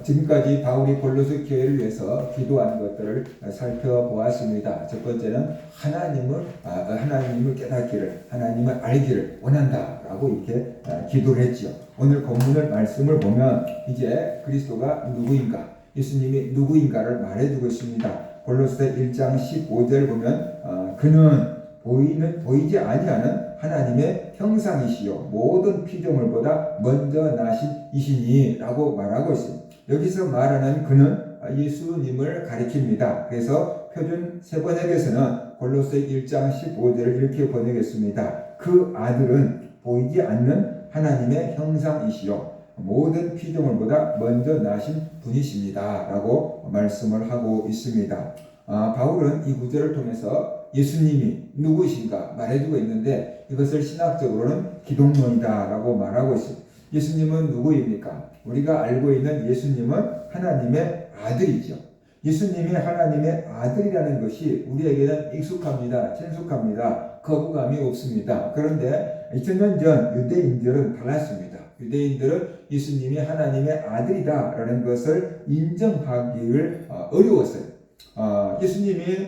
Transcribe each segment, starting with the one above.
지금까지 바울이 골로새 교회를 위해서 기도한 것들을 살펴보았습니다. 첫 번째는 하나님을 깨닫기를, 하나님을 알기를 원한다라고 이렇게 기도를 했지요. 오늘 본문의 말씀을 보면 이제 그리스도가 누구인가, 예수님이 누구인가를 말해주고 있습니다. 골로새 1장 15절 보면 그는 보이지 아니하는 하나님의 형상이시요 모든 피조물보다 먼저 나신 이시니 라고 말하고 있습니다. 여기서 말하는 그는 예수님을 가리킵니다. 그래서 표준 세번역에서는 골로새 1장 15절을 이렇게 번역했습니다. 그 아들은 보이지 않는 하나님의 형상이시요 모든 피조물보다 먼저 나신 분이십니다 라고 말씀을 하고 있습니다. 바울은 이 구절을 통해서 예수님이 누구신가 말해주고 있는데 이것을 신학적으로는 기독론이다 라고 말하고 있습니다. 예수님은 누구입니까? 우리가 알고 있는 예수님은 하나님의 아들이죠. 예수님이 하나님의 아들이라는 것이 우리에게는 익숙합니다. 친숙합니다. 거부감이 없습니다. 그런데 2000년 전 유대인들은 달랐습니다. 유대인들은 예수님이 하나님의 아들이다라는 것을 인정하기를 어려웠어요. 예수님이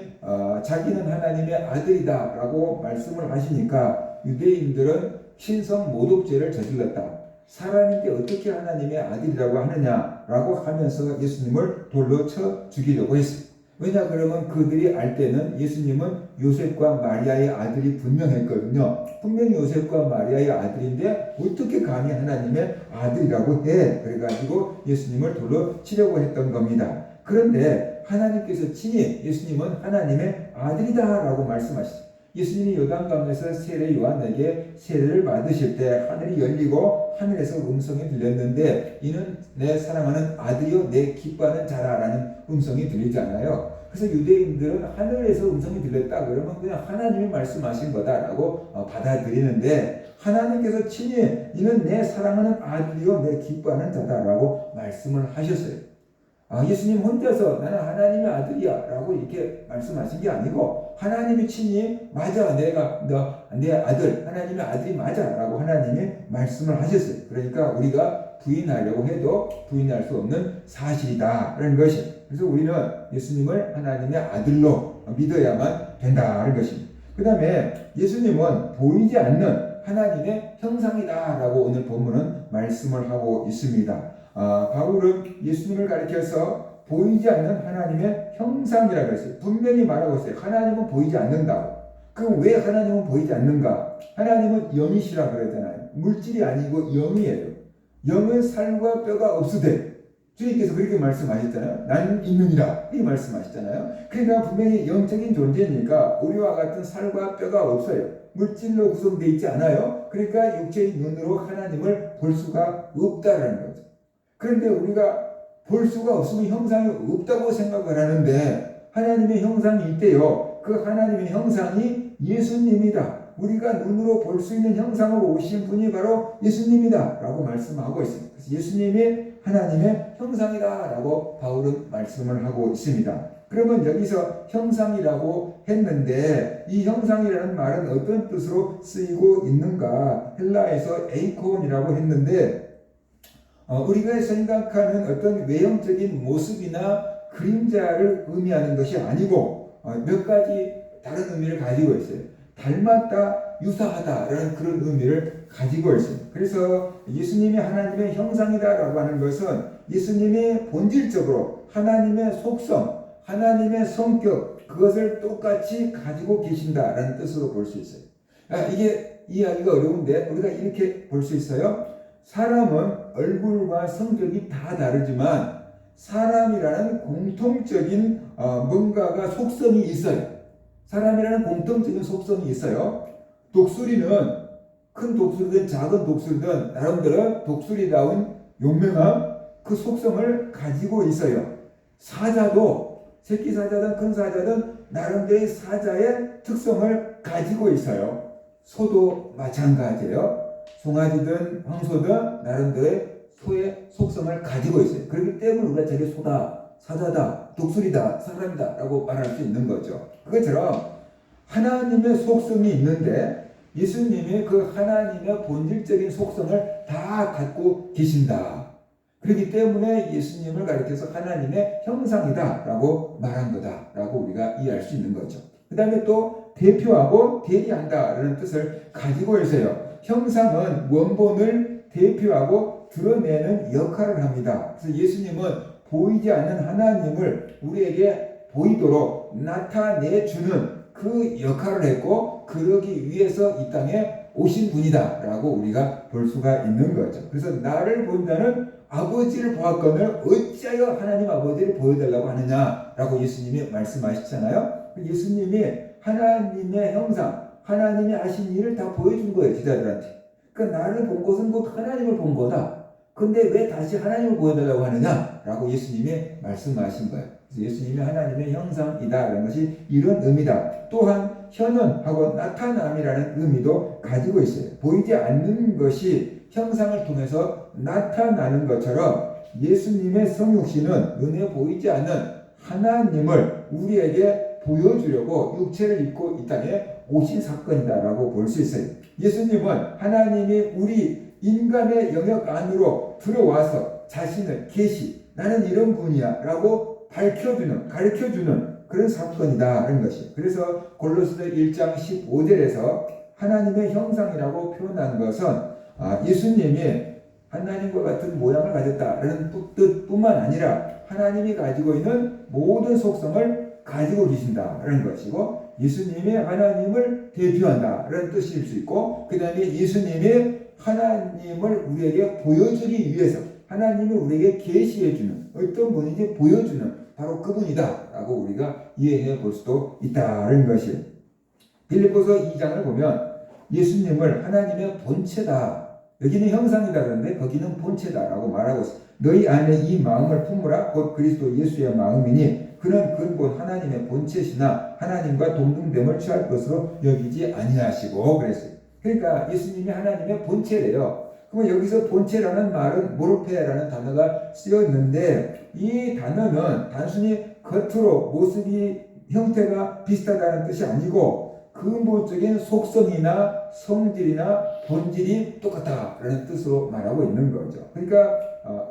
자기는 하나님의 아들이다라고 말씀을 하시니까 유대인들은 신성 모독죄를 저질렀다. 사람인데 어떻게 하나님의 아들이라고 하느냐라고 하면서 예수님을 돌로 쳐 죽이려고 했어요. 왜냐 그러면 그들이 알 때는 예수님은 요셉과 마리아의 아들이 분명했거든요. 분명히 요셉과 마리아의 아들인데 어떻게 감히 하나님의 아들이라고 해. 그래가지고 예수님을 돌로 치려고 했던 겁니다. 그런데 하나님께서 친히 예수님은 하나님의 아들이다라고 말씀하시죠. 예수님이 요단강에서 세례 요한에게 세례를 받으실 때 하늘이 열리고 하늘에서 음성이 들렸는데 이는 내 사랑하는 아들이요 내 기뻐하는 자라라는 음성이 들리잖아요. 그래서 유대인들은 하늘에서 음성이 들렸다 그러면 그냥 하나님이 말씀하신 거다라고 받아들이는데 하나님께서 친히 이는 내 사랑하는 아들이요 내 기뻐하는 자다라고 말씀을 하셨어요. 예수님 혼자서 나는 하나님의 아들이야 라고 이렇게 말씀하신 게 아니고 하나님이 친히 맞아 내 아들 하나님의 아들이 맞아 라고 하나님이 말씀을 하셨어요. 그러니까 우리가 부인하려고 해도 부인할 수 없는 사실이다 라는 것이. 그래서 우리는 예수님을 하나님의 아들로 믿어야만 된다는 것입니다. 그 다음에 예수님은 보이지 않는 하나님의 형상이다 라고 오늘 본문은 말씀을 하고 있습니다. 바울은 예수님을 가리켜서 보이지 않는 하나님의 형상이라고 했어요. 분명히 말하고 있어요. 하나님은 보이지 않는다고. 그럼 왜 하나님은 보이지 않는가? 하나님은 영이시라 그러잖아요. 물질이 아니고 영이에요. 영은 살과 뼈가 없으되 주님께서 그렇게 말씀하셨잖아요. 나는 있느니라 이렇게 말씀하셨잖아요. 그러니까 분명히 영적인 존재니까 우리와 같은 살과 뼈가 없어요. 물질로 구성되어 있지 않아요. 그러니까 육체의 눈으로 하나님을 볼 수가 없다라는 거죠. 그런데 우리가 볼 수가 없으면 형상이 없다고 생각을 하는데 하나님의 형상이 있대요. 그 하나님의 형상이 예수님이다. 우리가 눈으로 볼 수 있는 형상으로 오신 분이 바로 예수님이다 라고 말씀하고 있습니다. 그래서 예수님이 하나님의 형상이다 라고 바울은 말씀을 하고 있습니다. 그러면 여기서 형상이라고 했는데 이 형상이라는 말은 어떤 뜻으로 쓰이고 있는가? 헬라에서 에이콘이라고 했는데 우리가 생각하는 어떤 외형적인 모습이나 그림자를 의미하는 것이 아니고 몇 가지 다른 의미를 가지고 있어요. 닮았다, 유사하다라는 그런 의미를 가지고 있습니다. 그래서 예수님이 하나님의 형상이다라고 하는 것은 예수님이 본질적으로 하나님의 속성, 하나님의 성격 그것을 똑같이 가지고 계신다라는 뜻으로 볼 수 있어요. 이게 이해하기가 어려운데 우리가 이렇게 볼 수 있어요. 사람은 얼굴과 성격이 다 다르지만 사람이라는 공통적인 뭔가가 속성이 있어요. 사람이라는 공통적인 속성이 있어요. 독수리는 큰 독수리든 작은 독수리든 나름대로 독수리다운 용맹함 그 속성을 가지고 있어요. 사자도 새끼 사자든 큰 사자든 나름대로의 사자의 특성을 가지고 있어요. 소도 마찬가지예요. 송아지든 황소든 나름대로의 소의 속성을 가지고 있어요. 그렇기 때문에 우리가 저게 소다, 사자다, 독수리다, 사람이다 라고 말할 수 있는 거죠. 그것처럼 하나님의 속성이 있는데 예수님이 그 하나님의 본질적인 속성을 다 갖고 계신다. 그렇기 때문에 예수님을 가리켜서 하나님의 형상이다라고 말한 거다라고 우리가 이해할 수 있는 거죠. 그 다음에 또 대표하고 대리한다라는 뜻을 가지고 있어요. 형상은 원본을 대표하고 드러내는 역할을 합니다. 그래서 예수님은 보이지 않는 하나님을 우리에게 보이도록 나타내주는 그 역할을 했고, 그러기 위해서 이 땅에 오신 분이다라고 우리가 볼 수가 있는 거죠. 그래서 나를 본 자는 아버지를 보았거늘 어찌하여 하나님 아버지를 보여달라고 하느냐라고 예수님이 말씀하시잖아요. 예수님이 하나님의 형상, 하나님이 하신 일을 다 보여준 거예요, 제자들한테. 그러니까 나를 본 것은 곧 하나님을 본 거다. 근데 왜 다시 하나님을 보여달라고 하느냐라고 예수님이 말씀하신 거예요. 그래서 예수님이 하나님의 형상이다라는 것이 이런 의미다. 또한 현원하고 나타남이라는 의미도 가지고 있어요. 보이지 않는 것이 형상을 통해서 나타나는 것처럼 예수님의 성육신은 눈에 보이지 않는 하나님을 우리에게 보여주려고 육체를 입고 이 땅에 오신 사건이다라고 볼 수 있어요. 예수님은 하나님이 우리 인간의 영역 안으로 들어와서 자신을 나는 이런 분이야 라고 밝혀주는, 가르쳐주는 그런 사건이다라는 것이에요. 그래서 골로새서 1장 15절에서 하나님의 형상이라고 표현한 것은 예수님이 하나님과 같은 모양을 가졌다라는 뜻뿐만 아니라 하나님이 가지고 있는 모든 속성을 가지고 계신다라는 것이고, 예수님이 하나님을 대표한다라는 뜻일 수 있고, 그 다음에 예수님이 하나님을 우리에게 보여주기 위해서 하나님을 우리에게 계시해주는, 어떤 분인지 보여주는 바로 그분이다라고 우리가 이해해 볼 수도 있다는 것이에요. 빌립보서 2장을 보면 예수님을 하나님의 본체다, 여기는 형상이다 그러는데 거기는 본체다라고 말하고 있어요. 너희 안에 이 마음을 품으라, 곧 그리스도 예수의 마음이니 그는 근본 하나님의 본체시나 하나님과 동등됨을 취할 것으로 여기지 아니하시고 그랬어요. 그러니까 예수님이 하나님의 본체래요. 그러면 여기서 본체라는 말은 모르페라는 단어가 쓰였는데, 이 단어는 단순히 겉으로 모습이 형태가 비슷하다는 뜻이 아니고 근본적인 속성이나 성질이나 본질이 똑같다라는 뜻으로 말하고 있는 거죠. 그러니까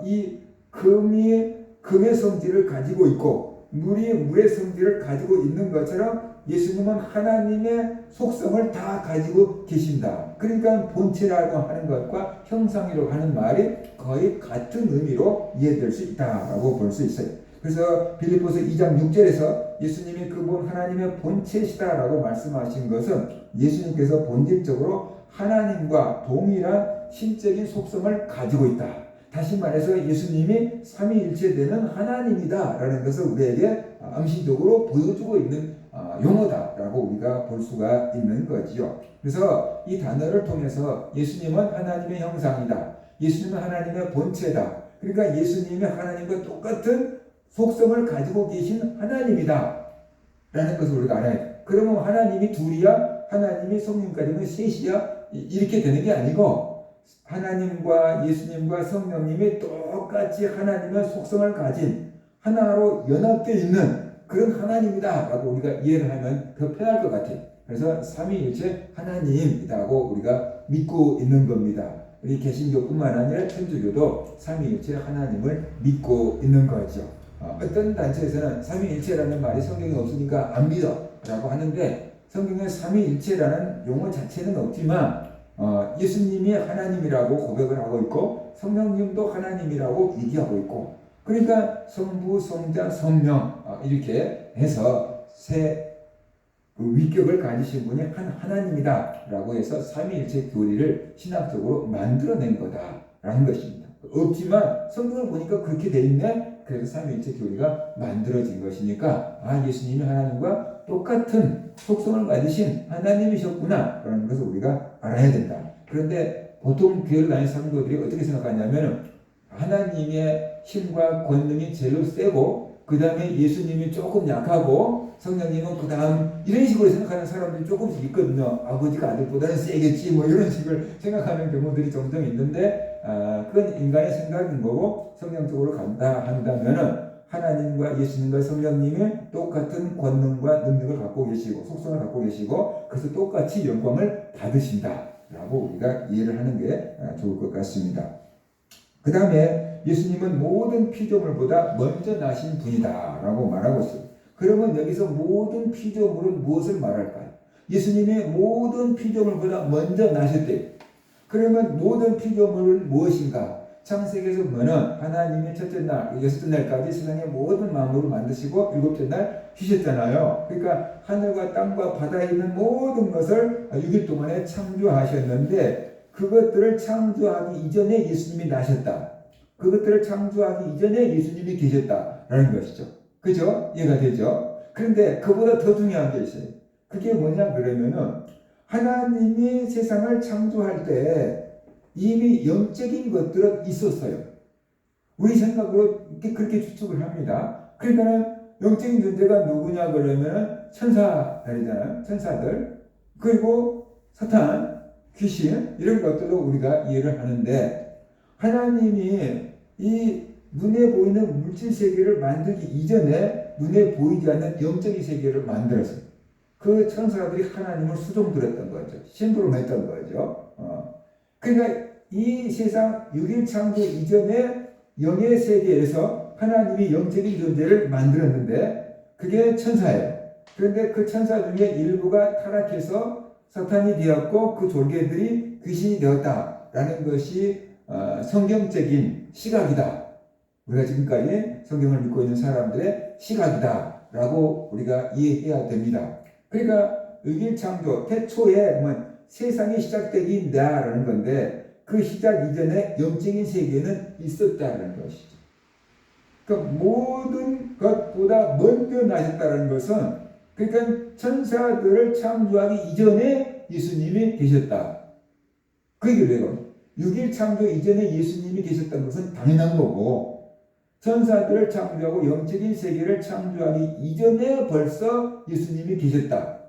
이 금이 금의 성질을 가지고 있고 물이 물의 성질을 가지고 있는 것처럼 예수님은 하나님의 속성을 다 가지고 계신다. 그러니까 본체라고 하는 것과 형상이라고 하는 말이 거의 같은 의미로 이해될 수 있다라고 볼 수 있어요. 그래서 빌립보서 2장 6절에서 예수님이 그분 하나님의 본체시다라고 말씀하신 것은 예수님께서 본질적으로 하나님과 동일한 신적인 속성을 가지고 있다. 다시 말해서 예수님이 삼위일체되는 하나님이다라는 것을 우리에게 암시적으로 보여주고 있는 용어다라고 우리가 볼 수가 있는 거지요. 그래서 이 단어를 통해서 예수님은 하나님의 형상이다, 예수님은 하나님의 본체다, 그러니까 예수님이 하나님과 똑같은 속성을 가지고 계신 하나님이다 라는 것을 우리가 알아야 돼. 그러면 하나님이 둘이야? 하나님이 성령까지는 셋이야? 이렇게 되는 게 아니고 하나님과 예수님과 성령님이 똑같이 하나님의 속성을 가진 하나로 연합되어 있는 그런 하나님이다 라고 우리가 이해를 하면 더 편할 것 같아요. 그래서 삼위일체 하나님이라고 우리가 믿고 있는 겁니다. 우리 개신교뿐만 아니라 천주교도 삼위일체 하나님을 믿고 있는 거죠. 어떤 단체에서는 삼위일체라는 말이 성경에 없으니까 안 믿어 라고 하는데, 성경에 삼위일체라는 용어 자체는 없지만 예수님이 하나님이라고 고백을 하고 있고 성령님도 하나님이라고 얘기하고 있고, 그러니까 성부, 성자, 성령 이렇게 해서 세 위격을 가지신 분이 한 하나님이다 라고 해서 삼위일체 교리를 신학적으로 만들어낸 거다라는 것입니다. 없지만 성경을 보니까 그렇게 돼 있네. 그래서 삼위일체 교리가 만들어진 것이니까 예수님이 하나님과 똑같은 속성을 가지신 하나님이셨구나 라는 것을 우리가 알아야 된다. 그런데 보통 교회를 다니는 사람들이 어떻게 생각하냐면 하나님의 힘과 권능이 제일 세고 그 다음에 예수님이 조금 약하고 성령님은 그 다음, 이런 식으로 생각하는 사람들이 조금씩 있거든요. 아버지가 아들보다는 세겠지 뭐 이런 식을 생각하는 경우들이 종종 있는데 그건 인간의 생각인 거고, 성령적으로 간다 한다면은 하나님과 예수님과 성령님이 똑같은 권능과 능력을 갖고 계시고 속성을 갖고 계시고 그래서 똑같이 영광을 받으신다 라고 우리가 이해를 하는 게 좋을 것 같습니다. 그 다음에 예수님은 모든 피조물보다 먼저 나신 분이다 라고 말하고 있어요. 그러면 여기서 모든 피조물은 무엇을 말할까요? 예수님이 모든 피조물보다 먼저 나셨대요. 그러면 모든 피조물은 무엇인가? 창세기에서 보면은 하나님이 첫째 날, 여섯째 날까지 세상의 모든 만물을 만드시고 일곱째 날 쉬셨잖아요. 그러니까 하늘과 땅과 바다에 있는 모든 것을 6일 동안에 창조하셨는데 그것들을 창조하기 이전에 예수님이 나셨다. 그것들을 창조하기 이전에 예수님이 계셨다라는 것이죠. 그죠? 이해가 되죠? 그런데 그보다 더 중요한 게 있어요. 그게 뭐냐 그러면은 하나님이 세상을 창조할 때 이미 영적인 것들은 있었어요. 우리 생각으로 그렇게 추측을 합니다. 그러니까 영적인 존재가 누구냐 그러면 천사들이잖아요. 천사들. 그리고 사탄, 귀신 이런 것들도 우리가 이해를 하는데 하나님이 이 눈에 보이는 물질 세계를 만들기 이전에 눈에 보이지 않는 영적인 세계를 만들었어요. 그 천사들이 하나님을 수종들었던 거죠. 심부름했던 거죠. 그러니까 이 세상 6일 창조 이전에 영의 세계에서 하나님이 영적인 존재를 만들었는데 그게 천사예요. 그런데 그 천사 중에 일부가 타락해서 사탄이 되었고 그 졸개들이 귀신이 되었다라는 것이 성경적인 시각이다. 우리가 지금까지 성경을 믿고 있는 사람들의 시각이다라고 우리가 이해해야 됩니다. 그러니까 6일 창조 태초에 세상이 시작되긴다라는 건데 그 시작 이전에 영적인 세계는 있었다는 것이죠. 그러니까 모든 것보다 먼저 나셨다는 것은 그러니까 천사들을 창조하기 이전에 예수님이 계셨다. 그 얘기를 해요. 6일 창조 이전에 예수님이 계셨다는 것은 당연한 거고 천사들을 창조하고 영적인 세계를 창조하기 이전에 벌써 예수님이 계셨다.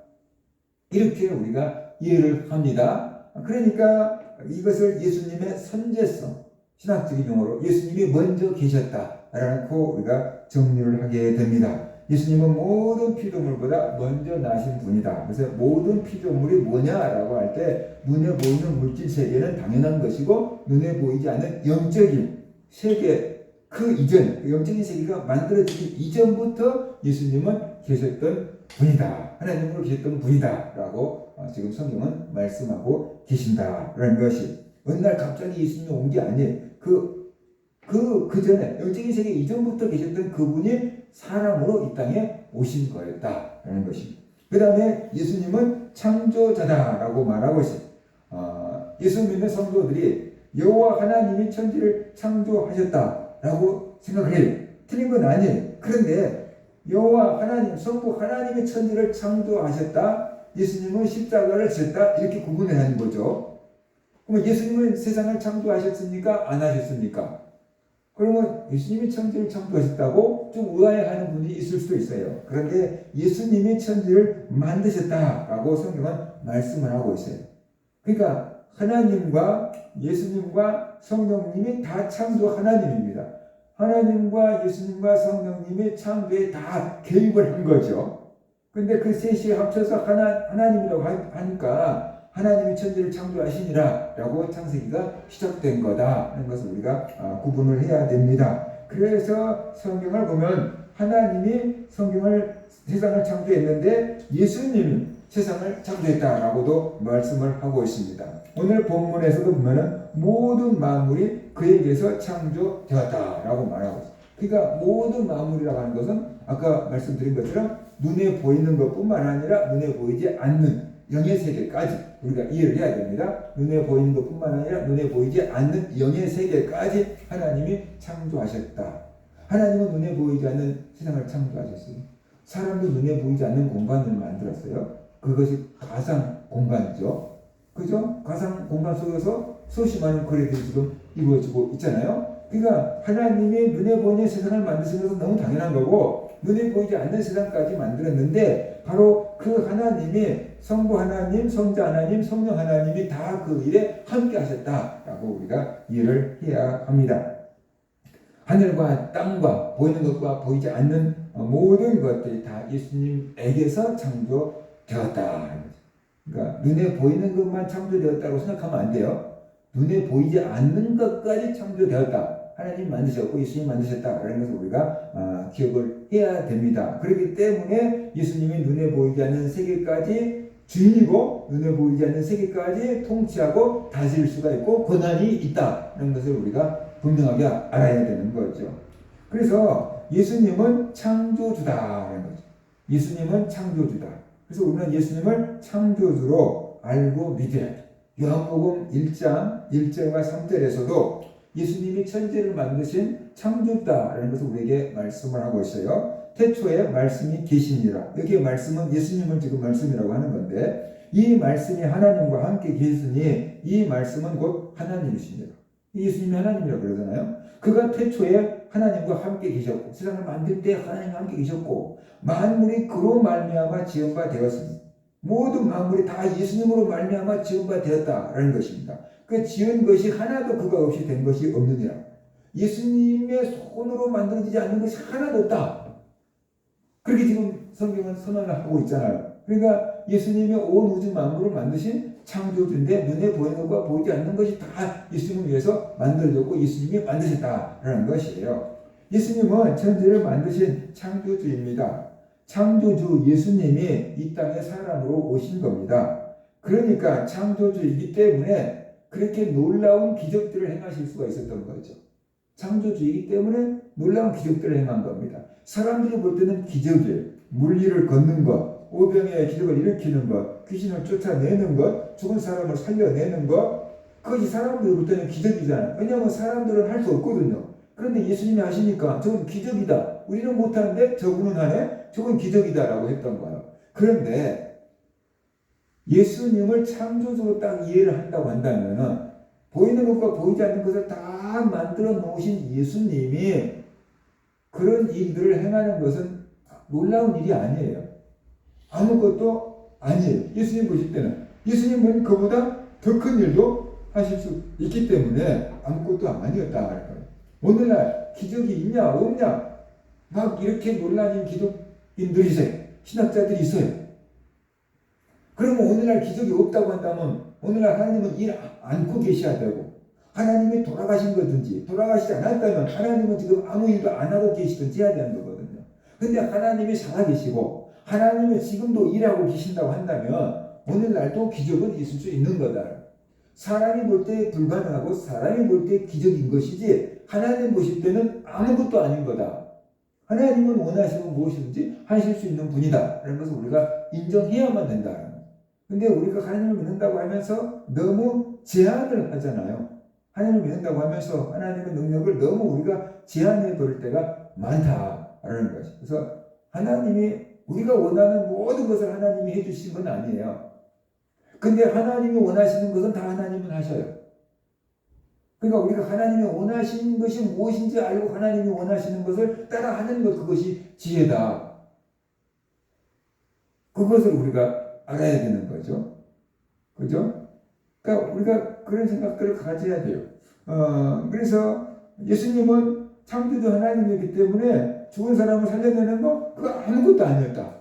이렇게 우리가 이해를 합니다. 그러니까 이것을 예수님의 선제성, 신학적인 용어로 예수님이 먼저 계셨다라고 우리가 정리를 하게 됩니다. 예수님은 모든 피조물보다 먼저 나신 분이다. 그래서 모든 피조물이 뭐냐라고 할 때 눈에 보이는 물질 세계는 당연한 것이고 눈에 보이지 않는 영적인 세계 그 이전, 영적인 세계가 만들어지기 이전부터 예수님은 계셨던 분이다. 하나님으로 계셨던 분이다. 라고 지금 성경은 말씀하고 계신다라는 것이 어느 날 갑자기 예수님이 온 게 아니에요. 그 전에 영적인 세계 이전부터 계셨던 그분이 사람으로 이 땅에 오신 거였다라는 것입니다. 그 다음에 예수님은 창조자다라고 말하고 있어요. 예수 믿는 성도들이 여호와 하나님이 천지를 창조하셨다라고 생각을 해요. 틀린 건 아니에요. 그런데 여호와 하나님, 성부 하나님이 천지를 창조하셨다. 예수님은 십자가를 지셨다. 이렇게 구분을 하는 거죠. 그러면 예수님은 세상을 창조하셨습니까? 안 하셨습니까? 그러면 예수님이 천지를 창조하셨다고 좀 의아해하는 분이 있을 수도 있어요. 그런데 예수님이 천지를 만드셨다라고 성경은 말씀을 하고 있어요. 그러니까 하나님과 예수님과 성령님이 다 창조 하나님입니다. 하나님과 예수님과 성령님이 창조에 다 개입을 한 거죠. 근데 그 셋이 합쳐서 하나님이라고 하니까 하나님이 천지를 창조하시니라 라고 창세기가 시작된 거다 하는 것을 우리가 구분을 해야 됩니다. 그래서 성경을 보면 하나님이 세상을 창조했는데 예수님이 세상을 창조했다라고도 말씀을 하고 있습니다. 오늘 본문에서도 보면은 모든 만물이 그에게서 창조되었다라고 말하고 있습니다. 그러니까 모든 만물이라고 하는 것은 아까 말씀드린 것처럼 눈에 보이는 것뿐만 아니라 눈에 보이지 않는 영의 세계까지 우리가 이해를 해야 됩니다. 눈에 보이는 것뿐만 아니라 눈에 보이지 않는 영의 세계까지 하나님이 창조하셨다. 하나님은 눈에 보이지 않는 세상을 창조하셨어요. 사람도 눈에 보이지 않는 공간을 만들었어요. 그것이 가상 공간이죠. 그죠? 가상 공간 속에서 수없이 많은 거래들이 지금 이루어지고 있잖아요. 그러니까 하나님이 눈에 보이는 세상을 만드신 것은 너무 당연한 거고 눈에 보이지 않는 세상까지 만들었는데 바로 그 하나님이 성부 하나님, 성자 하나님, 성령 하나님이 다 그 일에 함께 하셨다라고 우리가 이해를 해야 합니다. 하늘과 땅과 보이는 것과 보이지 않는 모든 것들이 다 예수님에게서 창조되었다. 그러니까 눈에 보이는 것만 창조되었다고 생각하면 안 돼요. 눈에 보이지 않는 것까지 창조되었다. 하나님 만드셨고 예수님 만드셨다라는 것을 우리가 기억을 해야 됩니다. 그렇기 때문에 예수님이 눈에 보이지 않는 세계까지 주인이고 눈에 보이지 않는 세계까지 통치하고 다스릴 수가 있고 권한이 있다는 것을 우리가 분명하게 알아야 되는 거죠. 그래서 예수님은 창조주다라는 거죠. 예수님은 창조주다. 그래서 우리는 예수님을 창조주로 알고 믿어야 돼. 요한복음 1장 1절과 3절에서도 예수님이 천지를 만드신 창조주다라는 것을 우리에게 말씀을 하고 있어요. 태초에 말씀이 계시니라. 여기에 말씀은 예수님을 지금 말씀이라고 하는 건데 이 말씀이 하나님과 함께 계시니 이 말씀은 곧 하나님이십니다. 예수님이 하나님이라고 그러잖아요. 그가 태초에 하나님과 함께 계셨고 세상을 만들 때 하나님과 함께 계셨고 만물이 그로 말미암아 지은 바 되었습니다. 모든 만물이 다 예수님으로 말미암아 지은 바 되었다라는 것입니다. 그 지은 것이 하나도 그가 없이 된 것이 없느니라. 예수님의 손으로 만들어지지 않는 것이 하나도 없다. 그렇게 지금 성경은 선언을 하고 있잖아요. 그러니까 예수님이 온 우주 만물을 만드신 창조주인데 눈에 보이는 것과 보이지 않는 것이 다 예수님을 위해서 만들어졌고 예수님이 만드셨다라는 것이에요. 예수님은 천지를 만드신 창조주입니다. 창조주 예수님이 이 땅에 사람으로 오신 겁니다. 그러니까 창조주이기 때문에 그렇게 놀라운 기적들을 행하실 수가 있었던 거죠. 창조주이기 때문에 놀라운 기적들을 행한 겁니다. 사람들이 볼 때는 기적이에요. 물리를 걷는 것, 오병이의 기적을 일으키는 것, 귀신을 쫓아내는 것, 죽은 사람을 살려내는 것, 그것이 사람들이 볼 때는 기적이잖아요. 왜냐하면 사람들은 할 수 없거든요. 그런데 예수님이 하시니까 저건 기적이다. 우리는 못하는데 저분은 하네? 저건 기적이다라고 했던 거예요. 그런데 예수님을 창조주로 딱 이해를 한다고 한다면 보이는 것과 보이지 않는 것을 다 만들어 놓으신 예수님이 그런 일들을 행하는 것은 놀라운 일이 아니에요. 아무것도 아니에요. 예수님 보실 때는. 예수님은 그보다 더 큰 일도 하실 수 있기 때문에 아무것도 아니었다. 오늘날 기적이 있냐 없냐 막 이렇게 논란인 기독인들이 있어요. 신학자들이 있어요. 그러면 오늘날 기적이 없다고 한다면 오늘날 하나님은 일 않고 계셔야 되고 하나님이 돌아가신 거든지 돌아가시지 않았다면 하나님은 지금 아무 일도 안 하고 계시든지 해야 되는 거거든요. 근데 하나님이 살아계시고 하나님이 지금도 일하고 계신다고 한다면 오늘날도 기적은 있을 수 있는 거다. 사람이 볼 때 불가능하고 사람이 볼 때 기적인 것이지 하나님 보실 때는 아무것도 아닌 거다. 하나님은 원하시면 무엇이든지 하실 수 있는 분이다. 라는 것을 우리가 인정해야만 된다. 근데 우리가 하나님을 믿는다고 하면서 너무 제한을 하잖아요. 하나님을 믿는다고 하면서 하나님의 능력을 너무 우리가 제한해 버릴 때가 많다라는 것이. 그래서 하나님이 우리가 원하는 모든 것을 하나님이 해주신 건 아니에요. 근데 하나님이 원하시는 것은 다 하나님은 하셔요. 그러니까 우리가 하나님이 원하시는 것이 무엇인지 알고 하나님이 원하시는 것을 따라하는 것, 그것이 지혜다. 그것을 우리가 알아야 되는 거죠. 그죠? 그러니까 우리가 그런 생각들을 가져야 돼요. 그래서 예수님은 창조주 하나님이기 때문에 죽은 사람을 살려내는 거, 그거 아무것도 아니었다.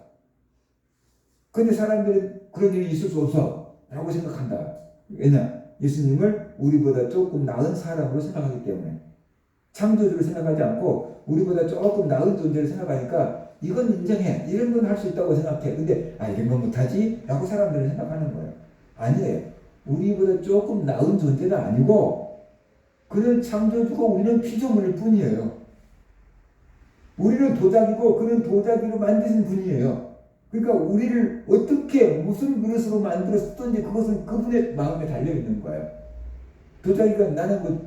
근데 사람들이 그런 일이 있을 수 없어. 라고 생각한다. 왜냐? 예수님을 우리보다 조금 나은 사람으로 생각하기 때문에. 창조주를 생각하지 않고 우리보다 조금 나은 존재를 생각하니까 이건 인정해. 이런 건 할 수 있다고 생각해. 근데 이런 건 못하지? 라고 사람들은 생각하는 거예요. 아니에요. 우리보다 조금 나은 존재가 아니고 그는 창조주고 우리는 피조물일 뿐이에요. 우리는 도자기고 그는 도자기로 만드신 분이에요. 그러니까 우리를 어떻게 무슨 그릇으로 만들었든지 그것은 그분의 마음에 달려있는 거예요. 도자기가 나는 뭐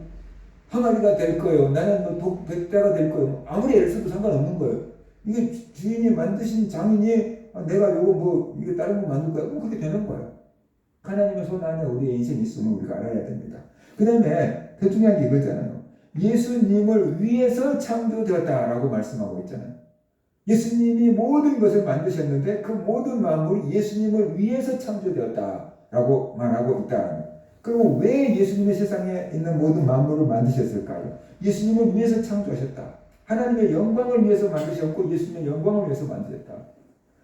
항아리가 될 거예요. 나는 뭐 백자가 될 거예요. 아무리 애를 써도 상관없는 거예요. 이게 주인이 만드신 장인이 내가 요거 뭐 이게 다른 거 만들 거야. 그렇게 되는 거예요. 하나님의 손 안에 우리의 인생이 있음을 우리가 알아야 됩니다. 그 다음에 더 중요한 게 이거잖아요. 예수님을 위해서 창조되었다라고 말씀하고 있잖아요. 예수님이 모든 것을 만드셨는데 그 모든 만물이 예수님을 위해서 창조되었다라고 말하고 있다. 그리고 왜 예수님의 세상에 있는 모든 만물을 만드셨을까요? 예수님을 위해서 창조하셨다. 하나님의 영광을 위해서 만드셨고 예수님의 영광을 위해서 만드셨다.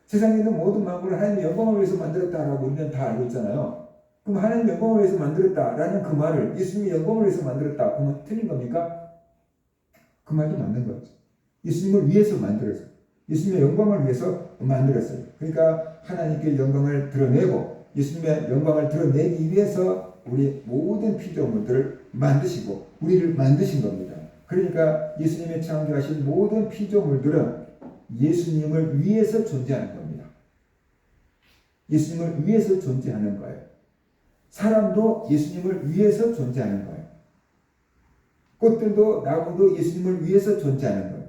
세상에 있는 모든 만물을 하나님의 영광을 위해서 만들었다라고 우리는 다 알고 있잖아요. 그럼 하나님 영광을 위해서 만들었다라는 그 말을 예수님이 영광을 위해서 만들었다 그러면 틀린 겁니까? 그 말도 맞는 거죠. 예수님을 위해서 만들었어요. 예수님의 영광을 위해서 만들었어요. 그러니까 하나님께 영광을 드러내고 예수님의 영광을 드러내기 위해서 우리 모든 피조물들을 만드시고 우리를 만드신 겁니다. 그러니까 예수님의 창조하신 모든 피조물들은 예수님을 위해서 존재하는 겁니다. 예수님을 위해서 존재하는 거예요. 사람도 예수님을 위해서 존재하는 거예요. 꽃들도 나무도 예수님을 위해서 존재하는 거예요.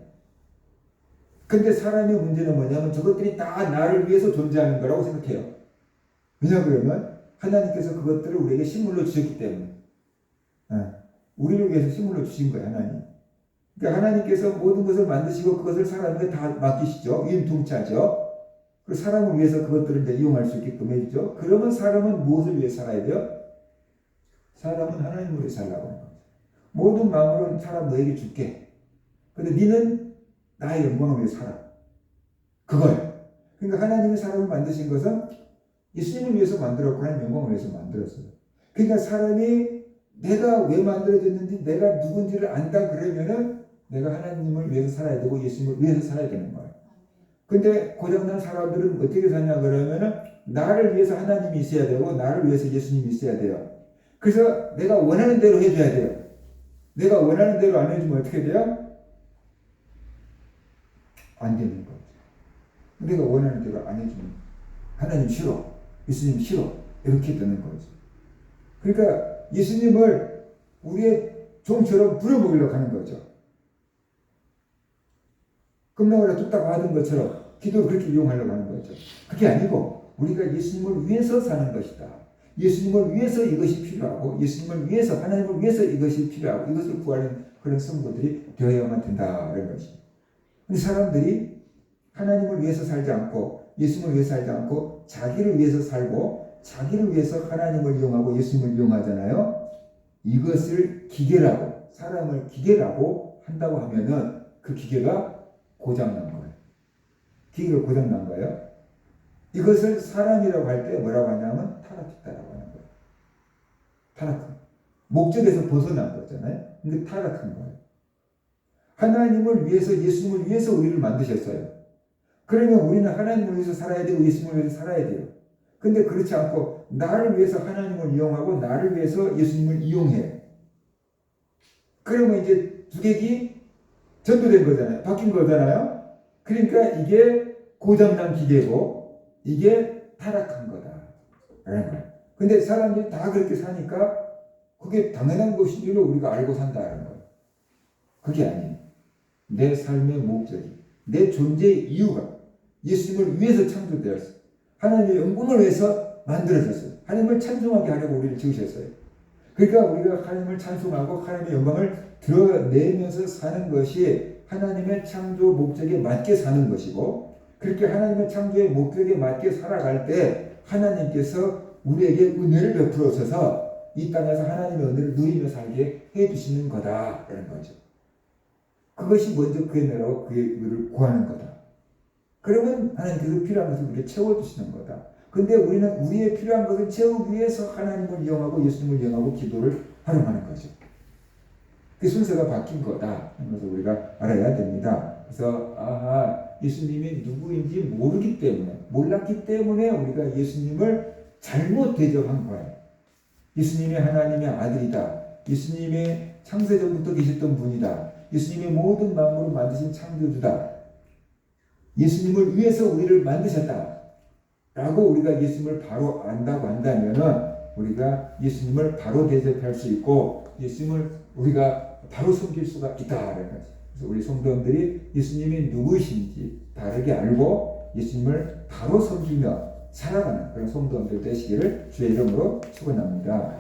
근데 사람의 문제는 뭐냐면 저것들이 다 나를 위해서 존재하는 거라고 생각해요. 왜냐 그러면 하나님께서 그것들을 우리에게 식물로 주셨기 때문에 우리를 위해서 식물로 주신 거예요. 하나님. 그러니까 하나님께서 모든 것을 만드시고 그것을 사람에게 다 맡기시죠. 유임통치하죠. 그 사람을 위해서 그것들을 이제 이용할 수 있게끔 해주죠. 그러면 사람은 무엇을 위해 살아야 돼요? 사람은 하나님을 위해 살라고 하는 거죠. 모든 마음으로 사람 너에게 줄게. 근데 너는 나의 영광을 위해 살아. 그거예요. 그러니까 하나님이 사람을 만드신 것은 예수님을 위해서 만들었고 하나님 영광을 위해서 만들었어요. 그러니까 사람이 내가 왜 만들어졌는지 내가 누군지를 안다 그러면은 내가 하나님을 위해서 살아야 되고 예수님을 위해서 살아야 되는 거예요. 근데 고장난 사람들은 어떻게 사냐 그러면은 나를 위해서 하나님이 있어야 되고 나를 위해서 예수님이 있어야 돼요. 그래서 내가 원하는 대로 해줘야 돼요. 내가 원하는 대로 안 해주면 어떻게 돼요? 안 되는 거죠. 내가 원하는 대로 안 해주면 하나님 싫어, 예수님 싫어 이렇게 되는 거죠. 그러니까 예수님을 우리의 종처럼 부려먹으려고 하는 거죠. 금나무라 뚝딱 하던 것처럼 기도를 그렇게 이용하려고 하는 거죠. 그게 아니고 우리가 예수님을 위해서 사는 것이다. 예수님을 위해서 이것이 필요하고 예수님을 위해서 하나님을 위해서 이것이 필요하고 이것을 구하는 그런 성도들이 되어야만 된다는 것이죠. 근데 사람들이 하나님을 위해서 살지 않고 예수님을 위해서 살지 않고 자기를 위해서 살고 자기를 위해서 하나님을 이용하고 예수님을 이용하잖아요. 이것을 기계라고 사람을 기계라고 한다고 하면은 그 기계가 고장난 거예요. 기계가 고장난 거예요. 이것을 사람이라고 할 때 뭐라고 하냐면 타락했다라고 하는 거예요. 타락한 목적에서 벗어난 거잖아요. 근데 타락한 거예요. 하나님을 위해서 예수님을 위해서 우리를 만드셨어요. 그러면 우리는 하나님을 위해서 살아야 되고 예수님을 위해서 살아야 돼요. 근데 그렇지 않고 나를 위해서 하나님을 이용하고 나를 위해서 예수님을 이용해요. 그러면 이제 두객이 전도된 거잖아요. 바뀐 거잖아요. 그러니까 이게 고장난 기계고 이게 타락한 거다라는 거예요. 근데 사람들이 다 그렇게 사니까 그게 당연한 것인 줄로 우리가 알고 산다는 거예요. 그게 아니에요. 내 삶의 목적이 내 존재의 이유가 예수님을 위해서 창조되었어요. 하나님의 영광을 위해서 만들어졌어요. 하나님을 찬송하게 하려고 우리를 지으셨어요. 그러니까 우리가 하나님을 찬송하고 하나님의 영광을 드러내면서 사는 것이 하나님의 창조 목적에 맞게 사는 것이고 그렇게 하나님의 창조의 목적에 맞게 살아갈 때 하나님께서 우리에게 은혜를 베풀어서 이 땅에서 하나님의 은혜를 누리며 살게 해주시는 거다라는 거죠. 그것이 먼저 그의 나라와 그의 의를 구하는 거다. 그러면 하나님께서 필요한 것을 우리에게 채워주시는 거다. 근데 우리는 우리의 필요한 것을 채우기 위해서 하나님을 이용하고 예수님을 이용하고 기도를 활용하는 거죠. 그 순서가 바뀐 거다 하는 것을 우리가 알아야 됩니다. 그래서 예수님이 누구인지 모르기 때문에 몰랐기 때문에 우리가 예수님을 잘못 대접한 거예요. 예수님이 하나님의 아들이다. 예수님이 창세전부터 계셨던 분이다. 예수님이 모든 만물을 만드신 창조주다. 예수님을 위해서 우리를 만드셨다. 라고 우리가 예수님을 바로 안다고 한다면은 우리가 예수님을 바로 대접할 수 있고 예수님을 우리가 바로 섬길 수가 있다라는 거죠. 그래서 우리 성도님들이 예수님이 누구신지 바르게 알고 예수님을 바로 섬기며 살아가는 그런 성도님들 되시기를 주의 이름으로 축원합니다.